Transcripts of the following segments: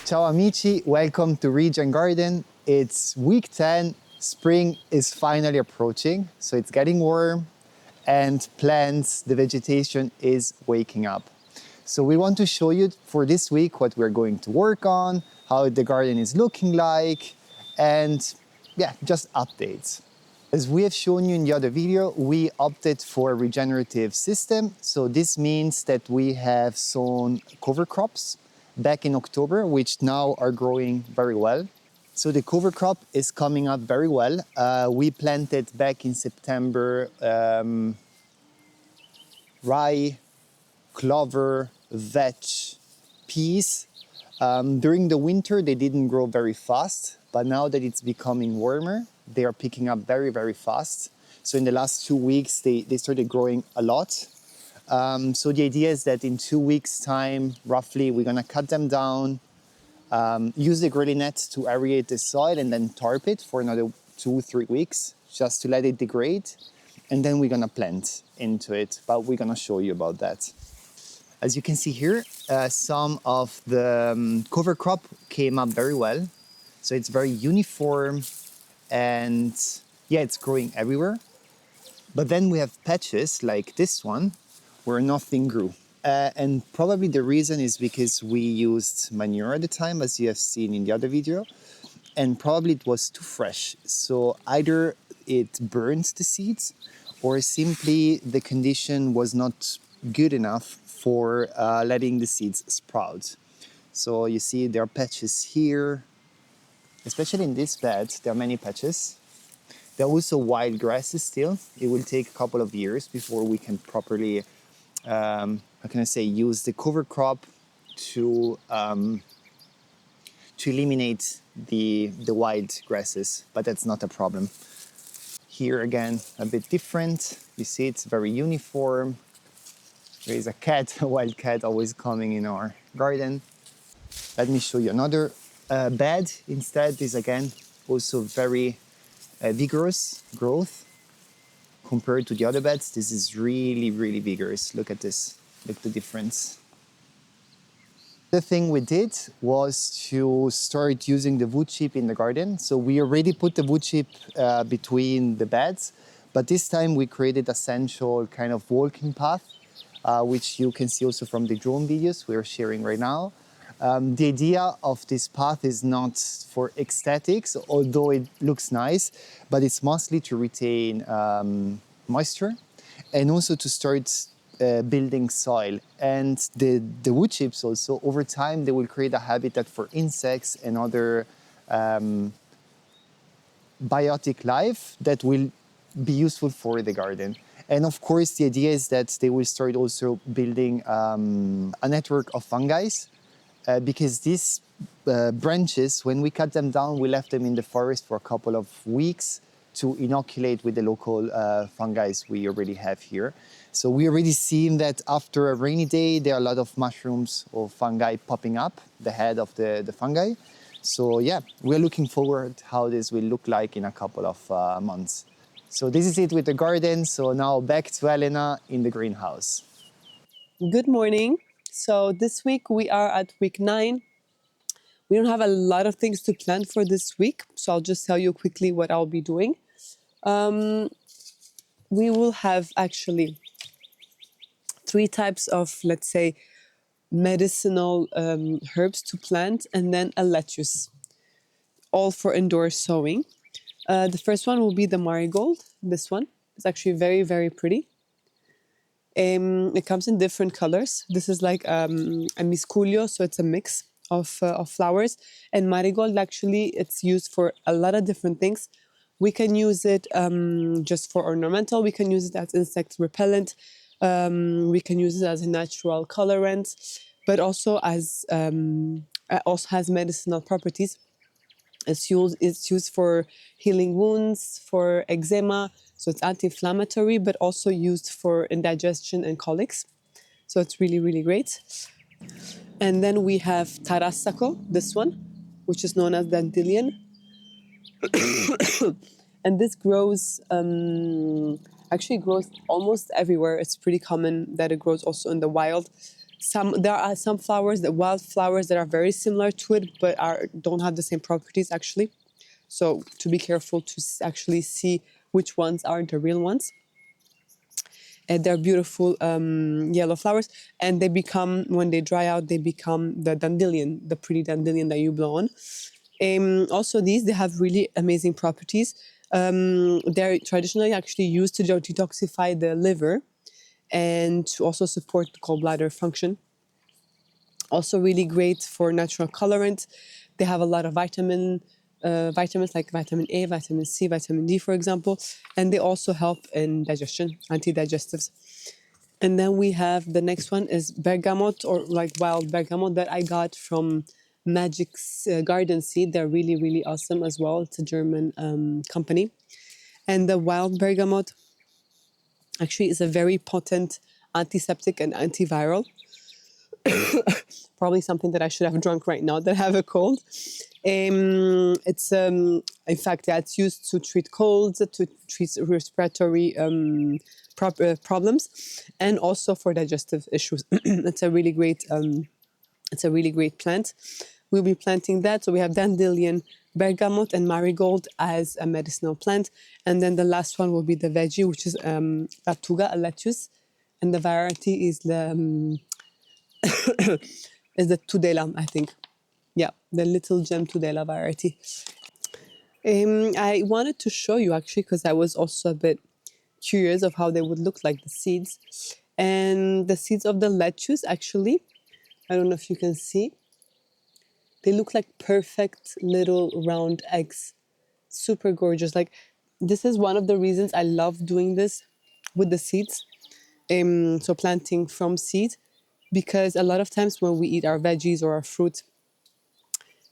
Ciao amici, welcome to RegenEra Garden. It's week 10, spring is finally approaching, so it's getting warm and plants, the vegetation is waking up. So we want to show you for this week what we're going to work on, how the garden is looking like, and yeah, just updates. As we have shown you in the other video, we opted for a regenerative system. So this means that we have sown cover crops back in October, which now are growing very well. So the cover crop is coming up very well. We planted back in September rye, clover, vetch, peas. During the winter, they didn't grow very fast, but now that it's becoming warmer, they are picking up very, very fast. So in the last 2 weeks, they started growing a lot. So the idea is that in 2 weeks' time, roughly, we're gonna cut them down, use the grilling net to aerate the soil and then tarp it for another 2-3 weeks, just to let it degrade. And then we're gonna plant into it, but we're gonna show you about that. As you can see here, some of the cover crop came up very well. So it's very uniform and yeah, it's growing everywhere. But then we have patches like this one where nothing grew. And probably the reason is because we used manure at the time, as you have seen in the other video, and probably it was too fresh. So either it burns the seeds or simply the condition was not good enough for letting the seeds sprout. So you see there are patches here, especially in this bed, there are many patches. There are also wild grasses still. It will take a couple of years before we can properly, how can I say, use the cover crop to eliminate the wild grasses, but that's not a problem. Here again, a bit different. You see it's very uniform. There is a cat, a wild cat always coming in our garden. Let me show you another bed instead. This again, also very vigorous growth compared to the other beds. This is really, really vigorous. Look at this, look at the difference. The thing we did was to start using the wood chip in the garden. So we already put the wood chip between the beds, but this time we created a central kind of walking path, which you can see also from the drone videos we're sharing right now. The idea of this path is not for aesthetics, although it looks nice, but it's mostly to retain moisture and also to start building soil. And the wood chips also, over time, they will create a habitat for insects and other biotic life that will be useful for the garden. And of course, the idea is that they will start also building a network of fungi, because these branches, when we cut them down, we left them in the forest for a couple of weeks to inoculate with the local fungi we already have here. So we already seen that after a rainy day, there are a lot of mushrooms or fungi popping up, the head of the fungi. So yeah, we're looking forward how this will look like in a couple of months. So this is it with the garden. So now back to Elena in the greenhouse. Good morning. So this week we are at week 9. We don't have a lot of things to plan for this week, so I'll just tell you quickly what I'll be doing. We will have actually 3 types of, let's say, medicinal herbs to plant, and then a lettuce, all for indoor sowing. The first one will be the marigold. This one is actually very, very pretty. It comes in different colors. This is like a miscuglio, so it's a mix of flowers. And marigold, actually, it's used for a lot of different things. We can use it just for ornamental. We can use it as insect repellent. We can use it as a natural colorant, but also as also has medicinal properties. It's used for healing wounds, for eczema, so it's anti-inflammatory, but also used for indigestion and colics. So it's really, really great. And then we have tarassaco, this one, which is known as dandelion. And this grows, actually grows almost everywhere. It's pretty common that it grows also in the wild. There are some flowers, the wildflowers, that are very similar to it, but don't have the same properties actually. So to be careful to actually see which ones are the real ones. And they're beautiful yellow flowers, and they become, when they dry out, they become the dandelion, the pretty dandelion that you blow on. Also, they have really amazing properties. They're traditionally actually used to detoxify the liver and to also support the gallbladder function. Also really great for natural colorant. They have a lot of vitamins like vitamin A, vitamin C, vitamin D, for example, and they also help in digestion, anti-digestives. And then we have the next one is bergamot, or like wild bergamot, that I got from Magic's Garden Seed. They're really, really awesome as well. It's a German company. And the wild bergamot actually is a very potent antiseptic and antiviral. Probably something that I should have drunk right now that I have a cold. It's in fact, yeah, it's used to treat colds, to treat respiratory problems, and also for digestive issues. It's a really great plant. We'll be planting that. So we have dandelion, bergamot, and marigold as a medicinal plant. And then the last one will be the veggie, which is lattuga, a lettuce, and the variety is the is the Tudela, I think. Yeah, the little gem Tudela variety. I wanted to show you actually, because I was also a bit curious of how they would look like, the seeds. And the seeds of the lettuce, actually, I don't know if you can see, they look like perfect little round eggs. Super gorgeous. Like, this is one of the reasons I love doing this with the seeds. So planting from seed, because a lot of times when we eat our veggies or our fruit,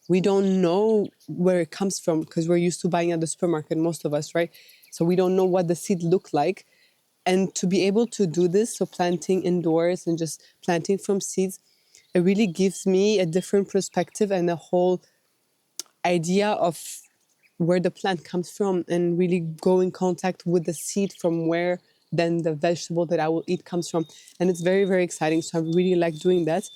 we don't know where it comes from, because we're used to buying at the supermarket, most of us, right? So we don't know what the seed look like. And to be able to do this, so planting indoors and just planting from seeds, it really gives me a different perspective and a whole idea of where the plant comes from, and really go in contact with the seed from where then the vegetable that I will eat comes from. And it's very, very exciting. So I really like doing that.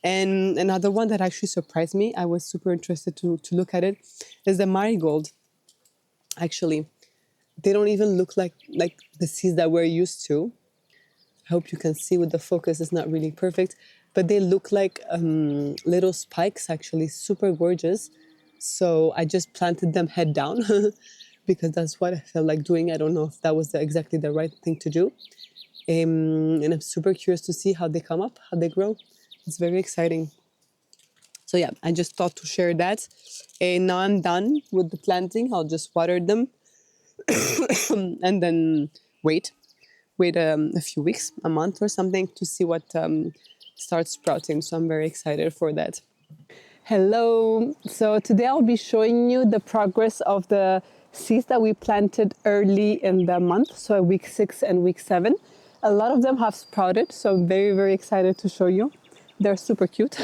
And another one that actually surprised me, I was super interested to look at it, is the marigold. Actually, they don't even look like the seeds that we're used to. I hope you can see with the focus, it's not really perfect, but they look like little spikes, actually, super gorgeous. So I just planted them head down because that's what I felt like doing. I don't know if that was exactly the right thing to do. And I'm super curious to see how they come up, how they grow. It's very exciting. So yeah, I just thought to share that. And now I'm done with the planting. I'll just water them and then wait a few weeks, a month or something, to see what starts sprouting. So I'm very excited for that. Hello. So today I'll be showing you the progress of the seeds that we planted early in the month, so week 6 and week 7. A lot of them have sprouted, so I'm very, very excited to show you. They're super cute.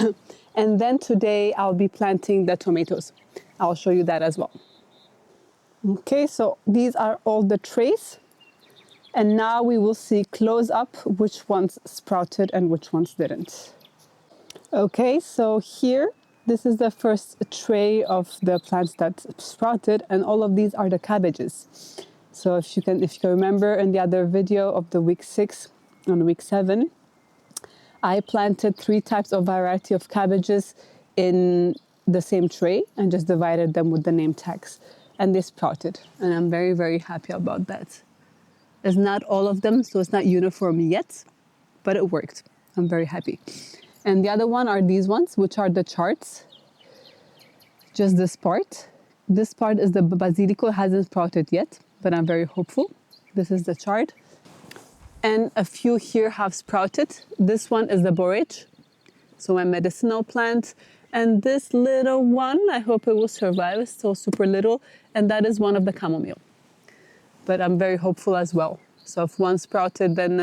And then today I'll be planting the tomatoes. I'll show you that as well. Okay, so these are all the trays. And now we will see close up which ones sprouted and which ones didn't. Okay, so here, this is the first tray of the plants that sprouted, and all of these are the cabbages. So if you can remember in the other video of the week 6 and week 7, I planted 3 types of variety of cabbages in the same tray and just divided them with the name tags, and they sprouted, and I'm very, very happy about that. It's not all of them, so it's not uniform yet, but it worked. I'm very happy. And the other one are these ones, which are the charts. Just this part. This part is the basilico, hasn't sprouted yet, but I'm very hopeful. This is the chard. And a few here have sprouted. This one is the borage, so my medicinal plant. And this little one, I hope it will survive. It's still super little. And that is one of the chamomile. But I'm very hopeful as well. So if one sprouted, then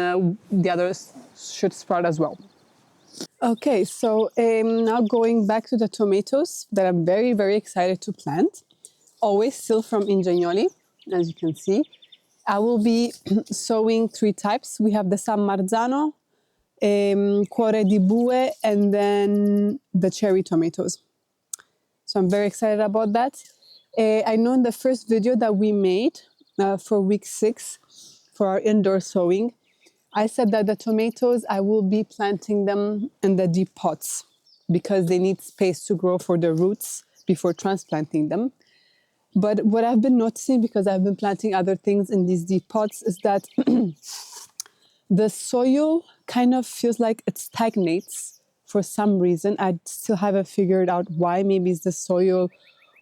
the others should sprout as well. Okay, so now going back to the tomatoes that I'm very, very excited to plant. Always still from Ingegnoli, as you can see. I will be sowing 3 types. We have the San Marzano, cuore di bue, and then the cherry tomatoes. So I'm very excited about that. I know in the first video that we made for week 6 for our indoor sowing, I said that the tomatoes, I will be planting them in the deep pots because they need space to grow for the roots before transplanting them. But what I've been noticing, because I've been planting other things in these deep pots, is that the soil kind of feels like it stagnates for some reason. I still haven't figured out why. Maybe it's the soil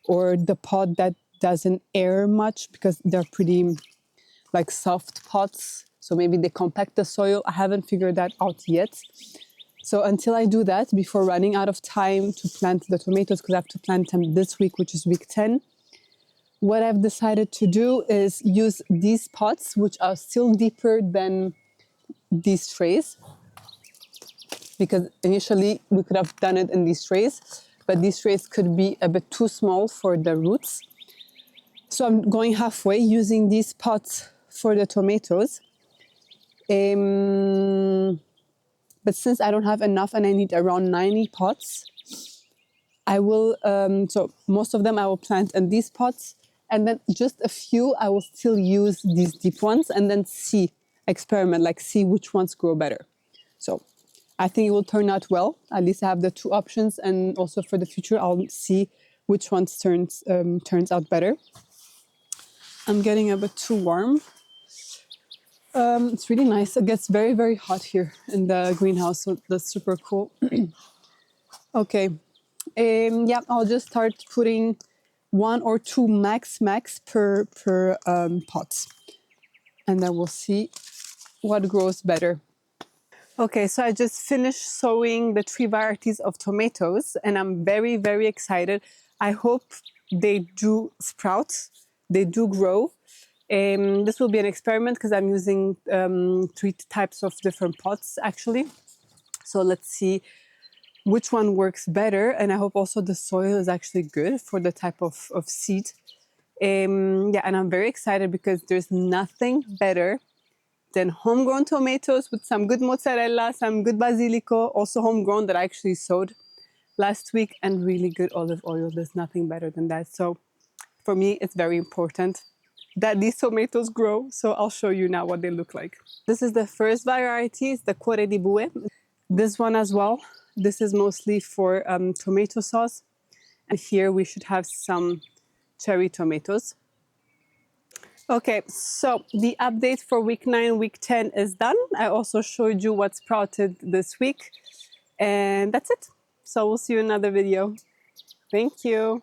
or the pot that doesn't air much because they're pretty like soft pots. So maybe they compact the soil. I haven't figured that out yet. So until I do that, before running out of time to plant the tomatoes, because I have to plant them this week, which is week 10, what I've decided to do is use these pots, which are still deeper than these trays, because initially we could have done it in these trays, but these trays could be a bit too small for the roots. So I'm going halfway using these pots for the tomatoes. But since I don't have enough and I need around 90 pots, I will, so most of them I will plant in these pots, and then just a few I will still use these deep ones and then experiment, like see which ones grow better. So I think it will turn out well. At least I have the 2 options, and also for the future I'll see which ones turns out better. I'm getting a bit too warm. It's really nice. It gets very, very hot here in the greenhouse, so that's super cool. Okay. Yeah, I'll just start putting 1 or 2 max per pot, and then we'll see what grows better. Okay, so I just finished sowing the 3 varieties of tomatoes, and I'm very, very excited. I hope they do sprout, they do grow. This will be an experiment because I'm using 3 types of different pots actually. So let's see which one works better, and I hope also the soil is actually good for the type of seed. Yeah, and I'm very excited because there's nothing better than homegrown tomatoes with some good mozzarella, some good basilico, also homegrown that I actually sowed last week, and really good olive oil. There's nothing better than that. So for me, it's very important that these tomatoes grow. So I'll show you now what they look like. This is the first variety, it's the cuore di bue. This one as well. This is mostly for tomato sauce. And here we should have some cherry tomatoes. Okay, so the update for week 9, week 10 is done. I also showed you what sprouted this week. And that's it. So we'll see you in another video. Thank you.